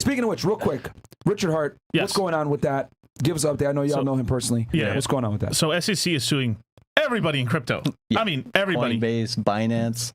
Speaking of which, real quick, Richard Hart, what's going on with that? Give us an update. I know y'all know him personally. Yeah. What's going on with that? So SEC is suing everybody in crypto. Yeah. I mean, everybody. Coinbase, Binance.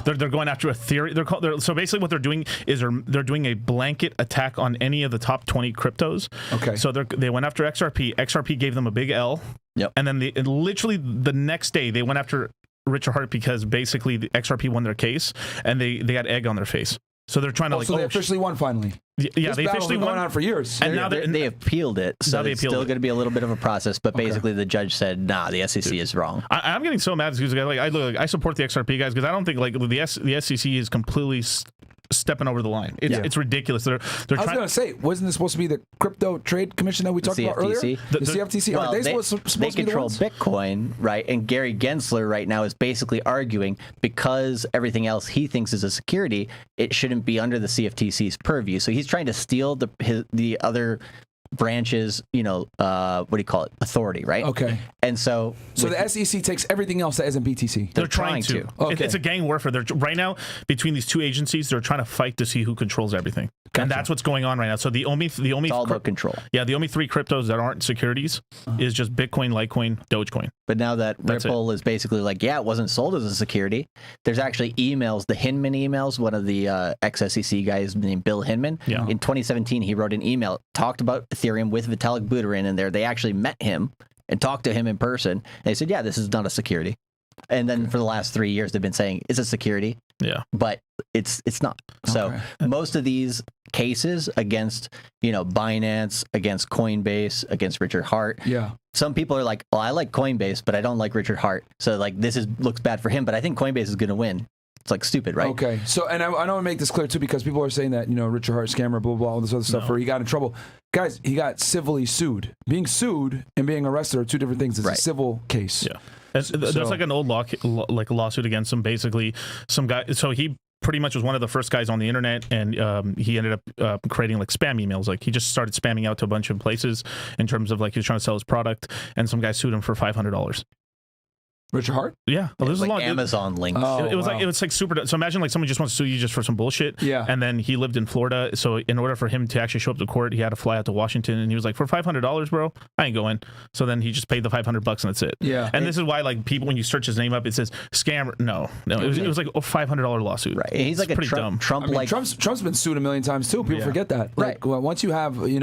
They're going after Ethereum. So basically, what they're doing is they're doing a blanket attack on any of the top 20 cryptos. Okay. So they went after XRP. XRP gave them a big L. Yep. And then literally the next day they went after Richard Hart because basically the XRP won their case and they got egg on their face. So they're trying to so they officially won finally. Yeah, they officially won. Going on for years. And now they appealed it, so it's still going to be a little bit of a process. But basically, the judge said, "Nah, the SEC is wrong." I'm getting so mad because I support the XRP guys because I don't think the SEC is completely stepping over the line. It's ridiculous. They're I was going to say, wasn't this supposed to be the Crypto Trade Commission that we talked about earlier? The CFTC. Well, Are they supposed to control be the Bitcoin, right? And Gary Gensler right now is basically arguing because everything else he thinks is a security, it shouldn't be under the CFTC's purview. So he's trying to steal the other branches, what do you call it? Authority, right? Okay. And so the SEC takes everything else that isn't BTC. They're trying to. Okay. It's a gang warfare. Right now, between these two agencies, they're trying to fight to see who controls everything. Gotcha. And that's what's going on right now. So the only it's all about control. Yeah, the only 3 cryptos that aren't securities is just Bitcoin, Litecoin, Dogecoin. But now that Ripple is basically like, it wasn't sold as a security. There's actually emails, the Hinman emails, one of the ex-SEC guys named Bill Hinman. Yeah. In 2017, he wrote an email, talked about Ethereum with Vitalik Buterin in there. They actually met him and talked to him in person. And they said, yeah, this is not a security. And then for the last 3 years, they've been saying it's a security. Yeah. But it's not. So most of these cases against, Binance, against Coinbase, against Richard Hart. Yeah. Some people are like, well, I like Coinbase, but I don't like Richard Hart. So this looks bad for him, but I think Coinbase is going to win. It's like stupid, right? Okay. So, and I want to make this clear too, because people are saying that, Richard Hart scammer, blah, blah, blah, all this other stuff, where he got in trouble. Guys, he got civilly sued. Being sued and being arrested are two different things. It's a civil case. Yeah. There's like an old lawsuit against him. Basically, some guy. So he pretty much was one of the first guys on the internet, and he ended up creating like spam emails. Like he just started spamming out to a bunch of places in terms of like he was trying to sell his product, and some guy sued him for $500. Richard Hart? Yeah. Well, there's like Amazon links. It was like super. So imagine like someone just wants to sue you just for some bullshit. Yeah. And then he lived in Florida. So in order for him to actually show up to court, he had to fly out to Washington. And he was like, for $500, bro, I ain't going. So then he just paid the $500 and that's it. Yeah. And this is why like people, when you search his name up, it says scammer. No. It was like a $500 lawsuit. Right. And he's like pretty dumb. Trump's been sued a million times too. People forget that. Like, well, once you have, he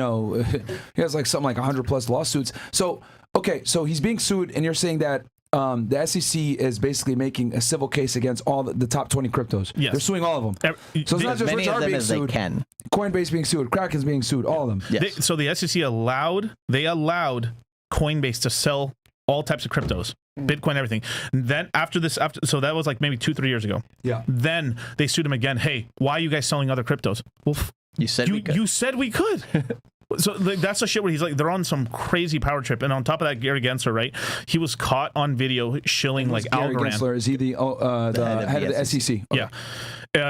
has like something like 100+ lawsuits. So, okay. So he's being sued and you're saying that the SEC is basically making a civil case against all the top 20 cryptos. Yes. They're suing all of them. So it's not just Richard Hart being sued. Coinbase being sued. Kraken's being sued. All of them. Yes. So the SEC allowed Coinbase to sell all types of cryptos, Bitcoin, everything. Then so that was like maybe 2-3 years ago. Yeah. Then they sued him again. Hey, why are you guys selling other cryptos? Well, you said we could. You said we could. So that's the shit where he's like, they're on some crazy power trip. And on top of that, Gary Gensler, right? He was caught on video shilling like Gary Algorand. Gensler, is he the head of the SEC? Okay. Yeah.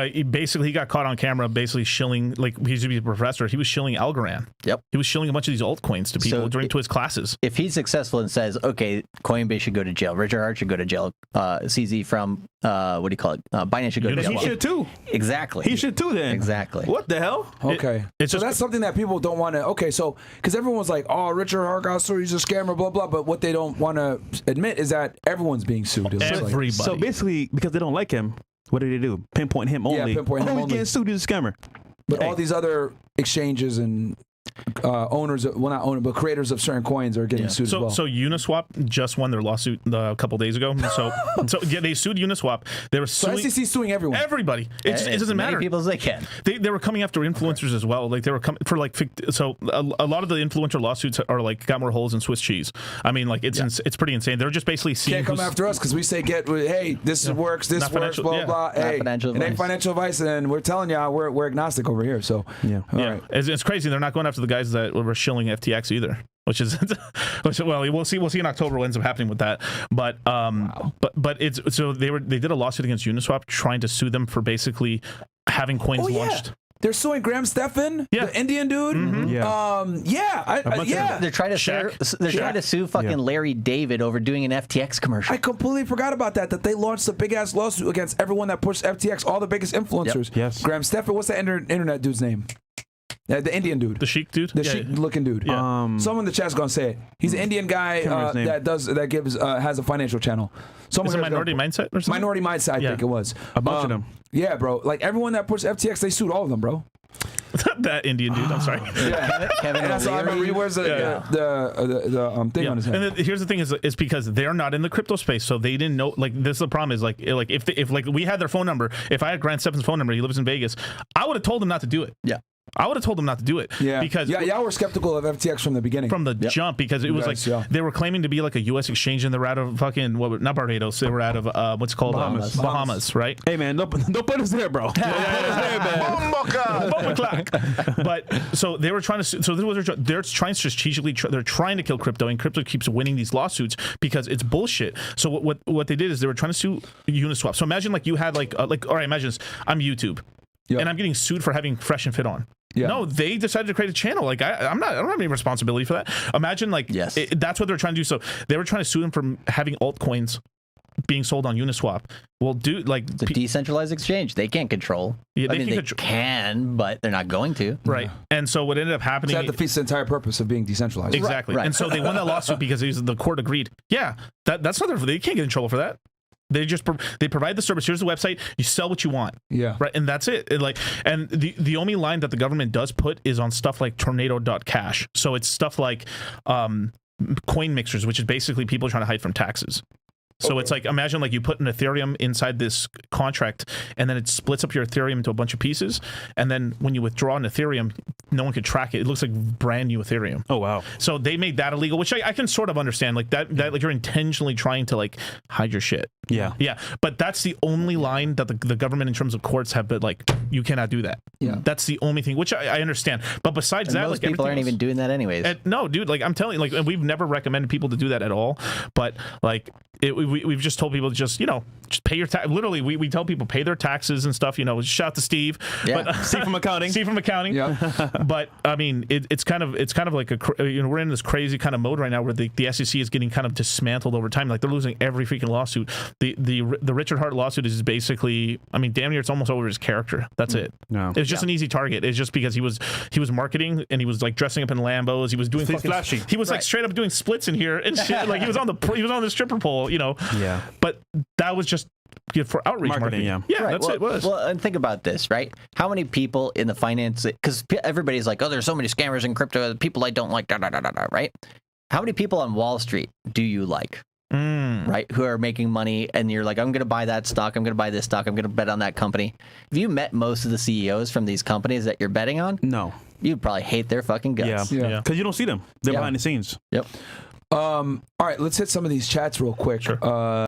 He got caught on camera basically shilling, like he used to be a professor. He was shilling Algorand. Yep. He was shilling a bunch of these altcoins to people to his classes. If he's successful and says, okay, Coinbase should go to jail, Richard Hart should go to jail, CZ from, what do you call it? Binance should go to jail. He should too. Exactly. He should too then. Exactly. What the hell? Okay. So that's something that people don't want to, so, because everyone's like, oh, Richard Hart got sued, he's a scammer, blah, blah, but what they don't want to admit is that everyone's being sued. Everybody. So basically, because they don't like him, what do they do? Pinpoint him only. Yeah, pinpoint him only. He's getting sued, he's a scammer. But all these other exchanges and owners, not owners, but creators of certain coins are getting sued as well. So Uniswap just won their lawsuit a couple days ago. So they sued Uniswap. They were suing. So SEC suing everyone. Everybody. It doesn't matter. Many people as they can. They were coming after influencers as well. Like they were coming for like. So a lot of the influencer lawsuits are like got more holes than Swiss cheese. I mean, like it's pretty insane. They're just basically seeing. Can't come after us because we say hey, this works, this works, blah blah. Hey, it ain't financial advice, and we're telling y'all we're agnostic over here. So all right. It's crazy. They're not going after the guys that were shilling FTX either, which we'll see in October what ends up happening with that. But but it's so they did a lawsuit against Uniswap trying to sue them for basically having coins launched. They're suing Graham Stephan, Yeah. the Indian dude. They're trying to sue fucking Larry David over doing an FTX commercial. I completely forgot about that they launched a big ass lawsuit against everyone that pushed FTX, all the biggest influencers. Yep. Yes. Graham Stephan, what's the internet dude's name? The Indian dude. The Sheik dude? The Sheik looking dude. Yeah. Someone in the chat's gonna say it. He's an Indian guy that gives has a financial channel. Someone Is it Minority Mindset or something? Minority Mindset, I think it was. A bunch of them. Yeah, bro. Like everyone that pushed FTX, they sued all of them, bro. That Indian dude, I'm sorry. Kevin And that's all I remember. He wears the thing on his head. And here's the thing is because they're not in the crypto space, so they didn't know. Like, this is the problem is like if we had their phone number, if I had Grant Stephan's phone number, he lives in Vegas, I would have told him not to do it. Yeah. I would have told them not to do it. Yeah. Because y'all were skeptical of FTX from the beginning. From the jump, because it was they were claiming to be like a U.S. exchange, and they're out of fucking not Barbados. They were out of what's it called Bahamas, right? Hey man, don't put us there, bro. But so they were trying to. So this was they're trying strategically. They're trying to kill crypto, and crypto keeps winning these lawsuits because it's bullshit. So what they did is they were trying to sue Uniswap. So imagine like you had like all right, imagine this, I'm YouTube. Yep. And I'm getting sued for having Fresh and Fit on. Yeah. No, they decided to create a channel. Like I don't have any responsibility for that. Imagine like that's what they're trying to do. So they were trying to sue them for having altcoins being sold on Uniswap. Well, dude, like it's a decentralized exchange. They can't control. Yeah, they can, but they're not going to. Right. And so what ended up happening? That defeats the entire purpose of being decentralized. Exactly. Right. And so they won that lawsuit because the court agreed. Yeah, that's not they can't get in trouble for that. They just they provide the service. Here's the website. You sell what you want. Yeah. Right. And that's it. And the only line that the government does put is on stuff like tornado.cash. So it's stuff like coin mixers, which is basically people trying to hide from taxes. So it's like, imagine like you put an Ethereum inside this contract, and then it splits up your Ethereum into a bunch of pieces. And then when you withdraw an Ethereum, no one could track it. It looks like brand new Ethereum. Oh, wow. So they made that illegal, which I can sort of understand. Like that like you're intentionally trying to like hide your shit. Yeah. Yeah. But that's the only line that the government in terms of courts have been like, you cannot do that. Yeah. That's the only thing, which I understand. But besides that, most like people aren't even doing that anyways. No, dude, like I'm telling you, like we've never recommended people to do that at all. But like we've just told people to just pay your tax. Literally, we tell people pay their taxes and stuff. Shout out to Steve. Yeah. But, Steve from accounting. Steve from accounting. Yeah. But I mean, it's kind of like we're in this crazy kind of mode right now where the SEC is getting kind of dismantled over time. Like they're losing every freaking lawsuit. The Richard Hart lawsuit is basically, I mean, damn near it's almost over his character. That's it. No. It's just an easy target. It's just because he was marketing and he was like dressing up in Lambos. He was doing flashy. He was like straight up doing splits in here and shit. Like he was on the stripper pole. Yeah. But that was just for outreach marketing. Yeah, right. That's it was. Well, and think about this, right? How many people in the finance, because everybody's like, oh, there's so many scammers in crypto, people I don't like, right? How many people on Wall Street do you like? Right, who are making money, and you're like, I'm going to buy that stock, I'm going to buy this stock, I'm going to bet on that company. Have you met most of the CEOs from these companies that you're betting on? No. You'd probably hate their fucking guts. Yeah, because you don't see them. They're behind the scenes. Yep. All right, let's hit some of these chats real quick. Sure.